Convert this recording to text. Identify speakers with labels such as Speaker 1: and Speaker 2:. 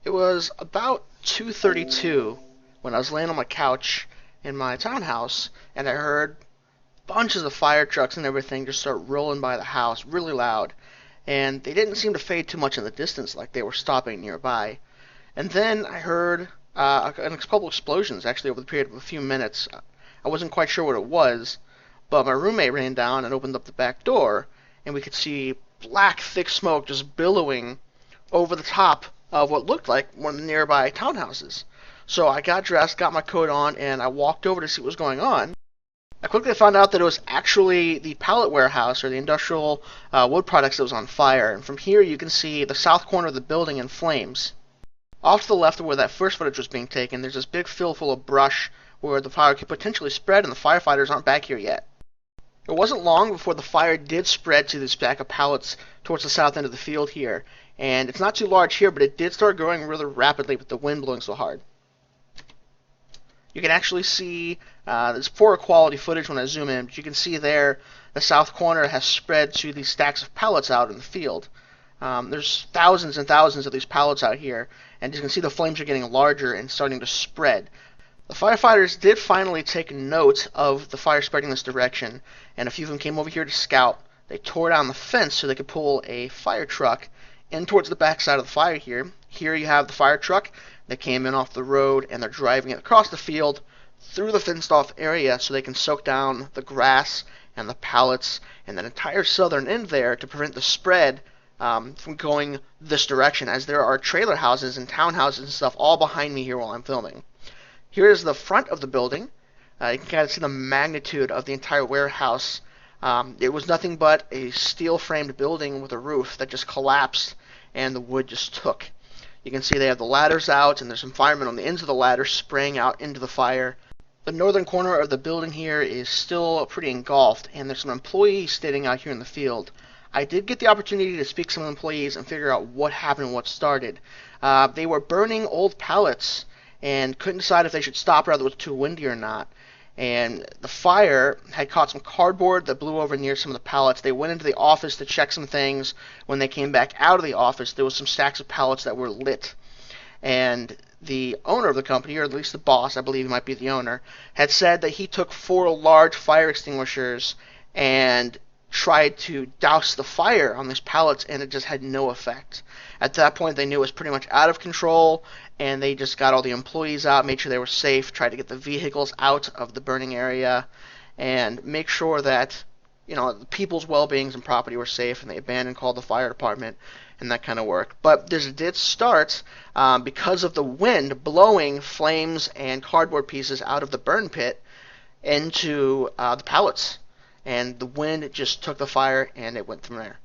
Speaker 1: It was about 2:32 when I was laying on my couch in my townhouse, and I heard bunches of fire trucks and everything just start rolling by the house really loud. And they didn't seem to fade too much in the distance, like they were stopping nearby. And then I heard a couple explosions, actually, over the period of a few minutes. I wasn't quite sure what it was, but my roommate ran down and opened up the back door, and we could see black, thick smoke just billowing over the top of what looked like one of the nearby townhouses. So I got dressed, got my coat on, and I walked over to see what was going on. I quickly found out that it was actually the pallet warehouse, or the industrial wood products, that was on fire. And from here you can see the south corner of the building in flames. Off to the left of where that first footage was being taken, there's this big field full of brush where the fire could potentially spread, and the firefighters aren't back here yet. It wasn't long before the fire did spread to this stack of pallets towards the south end of the field here. And it's not too large here, but it did start growing rather rapidly with the wind blowing so hard. You can actually see, there's poorer quality footage when I zoom in, but you can see there the south corner has spread to these stacks of pallets out in the field. There's thousands and thousands of these pallets out here, and you can see the flames are getting larger and starting to spread. The firefighters did finally take note of the fire spreading this direction, and a few of them came over here to scout. They tore down the fence so they could pull a fire truck in towards the back side of the fire here. Here you have the fire truck that came in off the road, and they're driving it across the field through the fenced off area so they can soak down the grass and the pallets and that entire southern end there to prevent the spread from going this direction, as there are trailer houses and townhouses and stuff all behind me here while I'm filming. Here is the front of the building. You can kind of see the magnitude of the entire warehouse. It was nothing but a steel-framed building with a roof that just collapsed and the wood just took. You can see they have the ladders out, and there's some firemen on the ends of the ladder spraying out into the fire. The northern corner of the building here is still pretty engulfed, and there's some employees standing out here in the field. I did get the opportunity to speak to some employees and figure out what happened and what started. They were burning old pallets and couldn't decide if they should stop or whether it was too windy or not. And the fire had caught some cardboard that blew over near some of the pallets. They went into the office to check some things. When they came back out of the office, there was some stacks of pallets that were lit. And the owner of the company, or at least the boss, I believe he might be the owner, had said that he took 4 large fire extinguishers and tried to douse the fire on these pallets, and it just had no effect. At that point, they knew it was pretty much out of control, and they just got all the employees out, made sure they were safe, tried to get the vehicles out of the burning area, and make sure that, the people's well-beings and property were safe, and they abandoned, called the fire department, and that kind of work. But this did start because of the wind blowing flames and cardboard pieces out of the burn pit into the pallets. And the wind just took the fire, and it went from there.